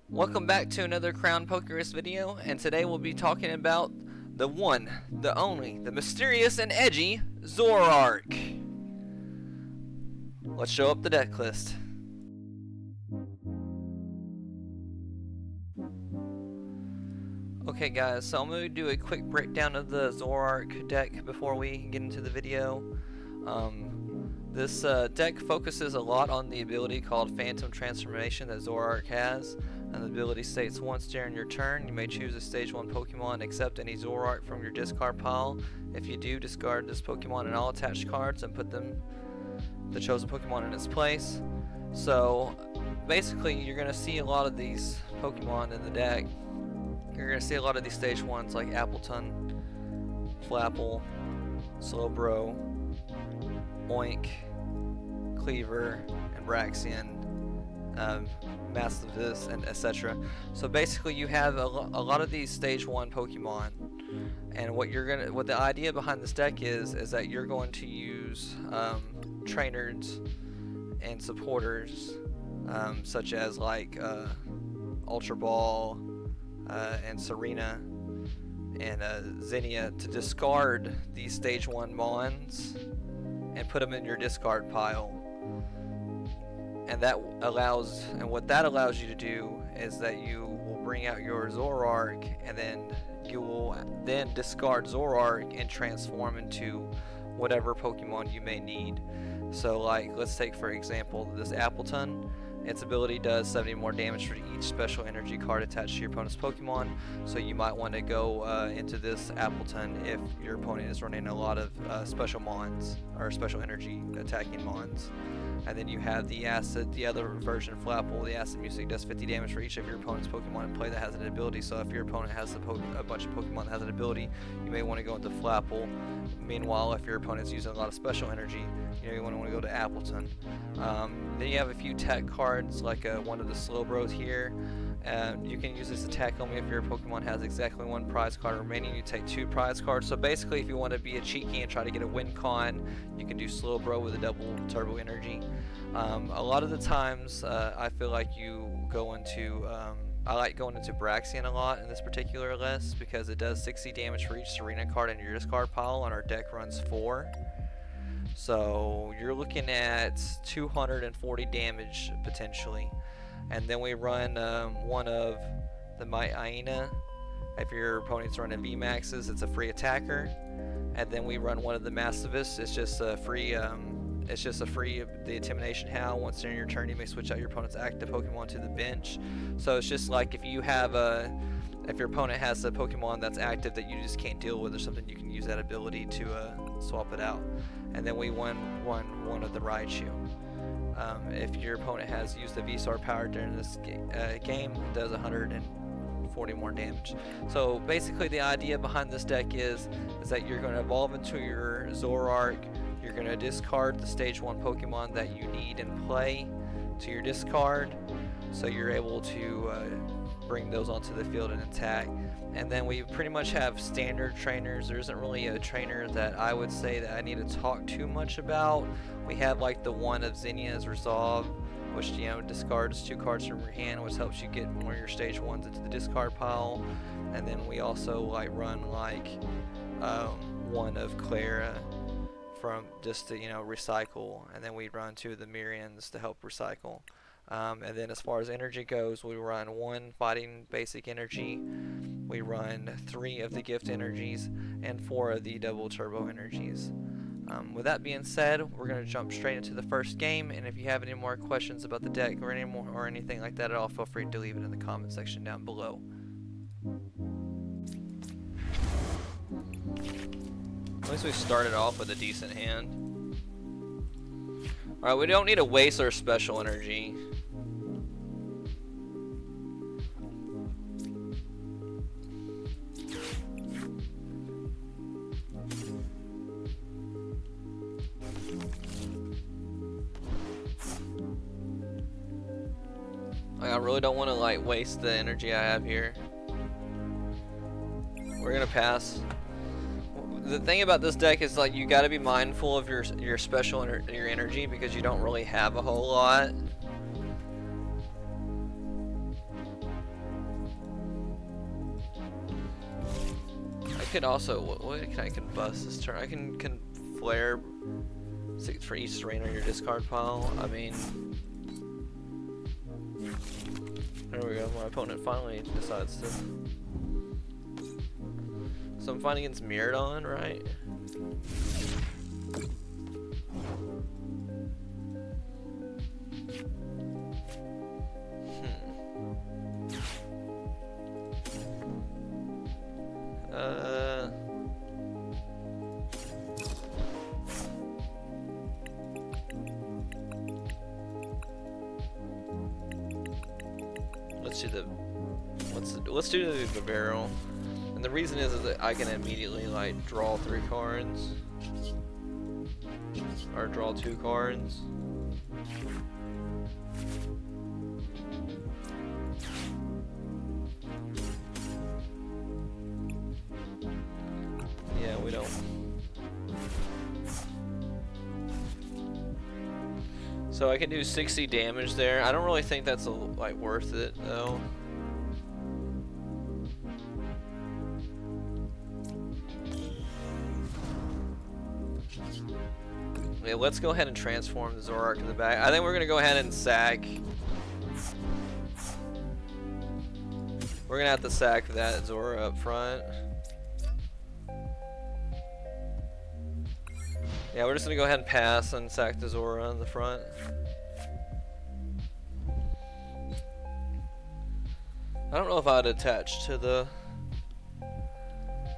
Welcome back to another Crown Pokerist video, and today we'll be talking about the one, the only, the mysterious and edgy Zoroark. Let's show up the deck list. Okay guys, so I'm going to do a quick breakdown of the Zoroark deck before we get into the video. This deck focuses a lot on the ability called Phantom Transformation that Zoroark has. And the ability states, once during your turn, you may choose a stage 1 Pokemon except any Zoroark from your discard pile. If you do, discard this Pokemon and all attached cards and put the chosen Pokemon in its place. So basically you're going to see a lot of these Pokemon in the deck. You're going to see a lot of these stage 1s like Appleton, Flapple, Slowbro, Oink, Cleaver, and Braxian, Mastivis, and etc. So basically you have a lot of these stage 1 Pokemon, and what the idea behind this deck is that you're going to use trainers and supporters such as like Ultra Ball and Serena and Zinnia to discard these stage 1 Mons and put them in your discard pile. And what that allows you to do is that you will bring out your Zoroark, and then you will then discard Zoroark and transform into whatever Pokemon you may need. So like, let's take for example this Appleton. Its ability does 70 more damage for each special energy card attached to your opponent's Pokemon, so you might want to go into this Appleton if your opponent is running a lot of special Mons, or special energy attacking Mons. And then you have the other version of Flapple, the Acid Music does 50 damage for each of your opponent's Pokemon in play that has an ability. So if your opponent has a bunch of Pokemon that has an ability, you may want to go into Flapple. Meanwhile, if your opponent's using a lot of special energy, you want to go to Appleton. Then you have a few tech cards like one of the Slowbros here. You can use this attack only if your Pokemon has exactly 1 prize card remaining. You take 2 prize cards. So basically, if you want to be a cheeky and try to get a win con, you can do Slowbro with a double turbo energy. A lot of the times, I feel like you go into I like going into Braxian a lot in this particular list because it does 60 damage for each Serena card in your discard pile, and our deck runs 4. So you're looking at 240 damage potentially. And then we run one of the Might Hyena. If your opponent's running VMAXs, it's a free attacker. And then we run one of the Mastivis. It's just a free. The Intimidation Howl. Once during your turn, you may switch out your opponent's active Pokemon to the bench. So it's just like if your opponent has a Pokemon that's active that you just can't deal with or something, you can use that ability to swap it out. And then we run one of the Raichu. If your opponent has used the V-Star power during this game, it does 140 more damage. So basically the idea behind this deck is that you're going to evolve into your Zoroark, you're going to discard the stage 1 Pokemon that you need in play to your discard, so you're able to bring those onto the field and attack. And then we pretty much have standard trainers. There isn't really a trainer that I would say that I need to talk too much about. We have like the one of Zinnia's Resolve, which discards 2 cards from your hand, which helps you get more of your stage 1s into the discard pile. And then we also run one of Clara from just to recycle, and then we run 2 of the Mirians to help recycle. And then as far as energy goes, we run 1 fighting basic energy, we run 3 of the gift energies, and 4 of the double turbo energies. With that being said, we're going to jump straight into the first game, and if you have any more questions about the deck or anything like that at all, feel free to leave it in the comment section down below. At least we started off with a decent hand. Alright, we don't need to waste our special energy. I really don't want to waste the energy I have here. We're gonna pass. The thing about this deck is you got to be mindful of your special your energy because you don't really have a whole lot. could also, what can I combust this turn? I can flare for each terrain on your discard pile. I mean, there we go. My opponent finally decides to. So I'm fighting against Mirrodon, right? Let's do the barrel, and the reason is that I can immediately like draw 3 cards, or draw 2 cards. Yeah, we don't. So I can do 60 damage there. I don't really think that's like worth it though. Yeah, let's go ahead and transform the Zoroark to the back. I think we're gonna go ahead and sack. We're gonna have to sack that Zora up front. Yeah, we're just gonna go ahead and pass and sack the Zora in the front. I don't know if I'd attach to the.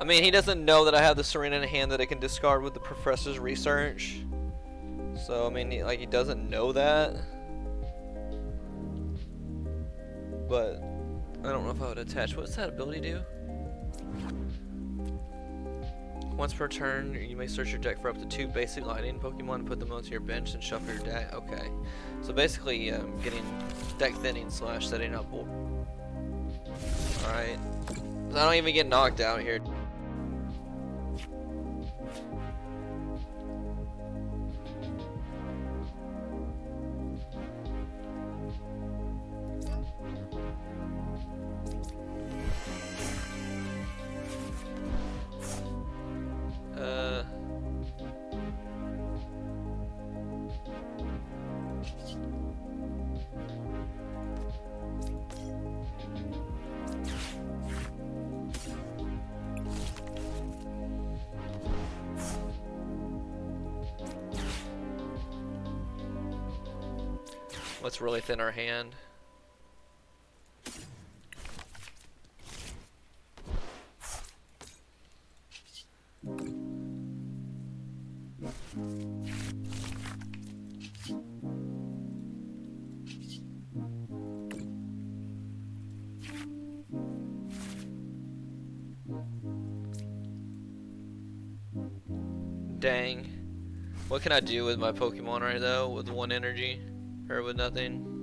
I mean, he doesn't know that I have the Serena in hand that I can discard with the Professor's Research. So, I mean, he doesn't know that. But, I don't know if I would attach. What's that ability do? Once per turn, you may search your deck for up to 2 basic lightning Pokemon and put them onto your bench and shuffle your deck. Okay. So, basically, getting deck thinning / setting up. Alright. I don't even get knocked out here. Let's really thin our hand. Dang. What can I do with my Pokemon right though with 1 energy? Or with nothing?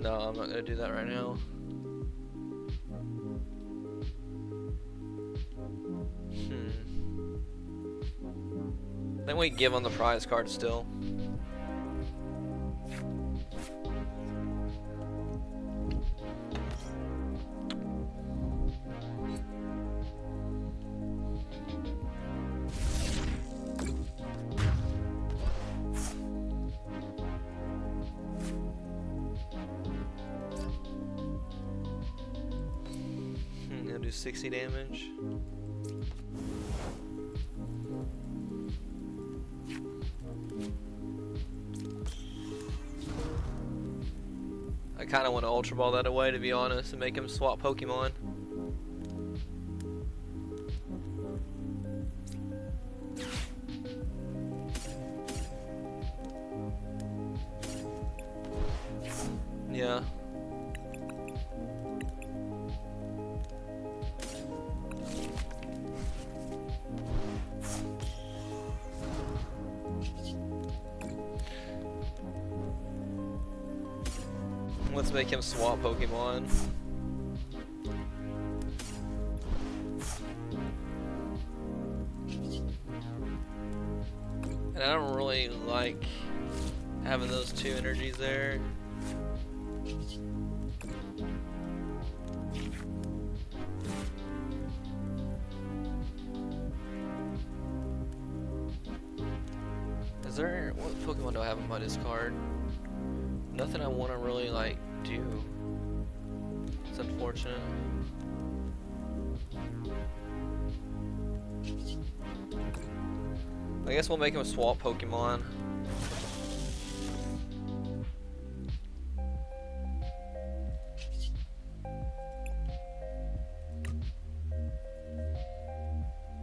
No, I'm not gonna do that right now. I think we give on the prize card still. Gonna do 60 damage. I kind of want to Ultra Ball that away, to be honest, and make him swap Pokemon. Yeah. Let's make him swap Pokemon. And I don't really like having those two energies there. Is there, what Pokemon do I have in my discard? Nothing I want to really like do. It's unfortunate. I guess we'll make him a swap Pokemon.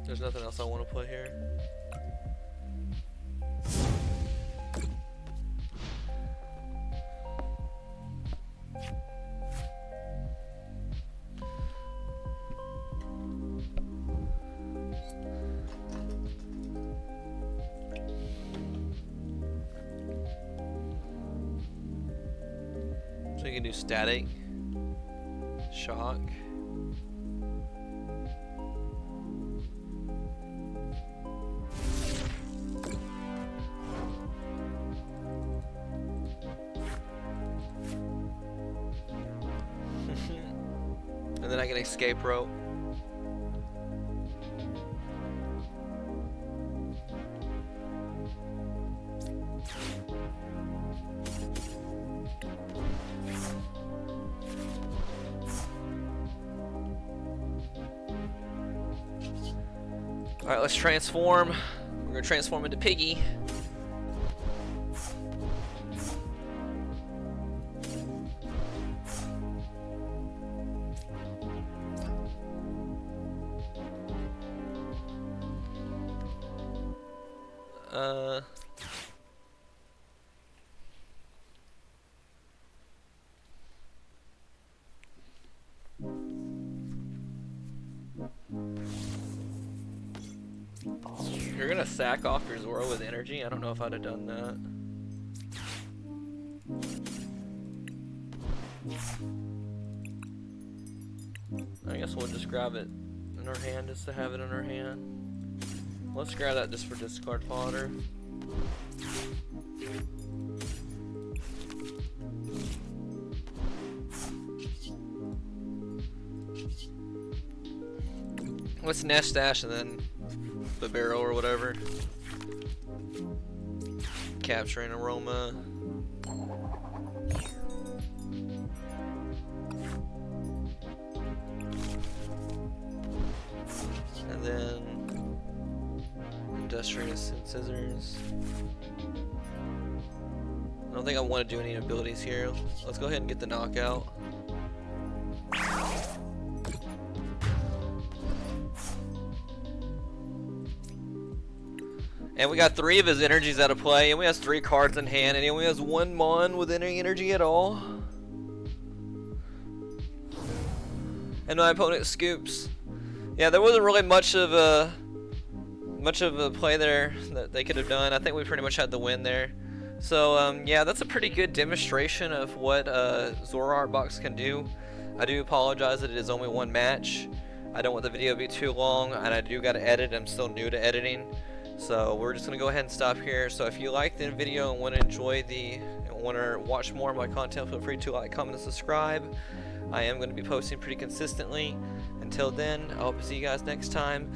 There's nothing else I want to put here. So you can do static, shock. And then I can escape rope. Alright, let's transform. We're gonna transform into Piggy. You're gonna sack off your Zoro with energy? I don't know if I'd have done that. I guess we'll just grab it in our hand just to have it in our hand. Let's grab that just for discard fodder. Let's nest dash and then the barrel or whatever. Capturing aroma. And then industrious and scissors. I don't think I want to do any abilities here. Let's go ahead and get the knockout. And we got 3 of his energies out of play, and we has 3 cards in hand, and he only has 1 Mon with any energy at all. And my opponent scoops. Yeah, there wasn't really much of a play there that they could have done. I think we pretty much had the win there. So yeah, that's a pretty good demonstration of what Zoroark box can do. I do apologize that it is only 1 match. I don't want the video to be too long, and I do got to edit. I'm still new to editing. So we're just gonna go ahead and stop here. So if you liked the video and want to enjoy want to watch more of my content, feel free to like, comment, and subscribe. I am going to be posting pretty consistently. Until then, I hope to see you guys next time.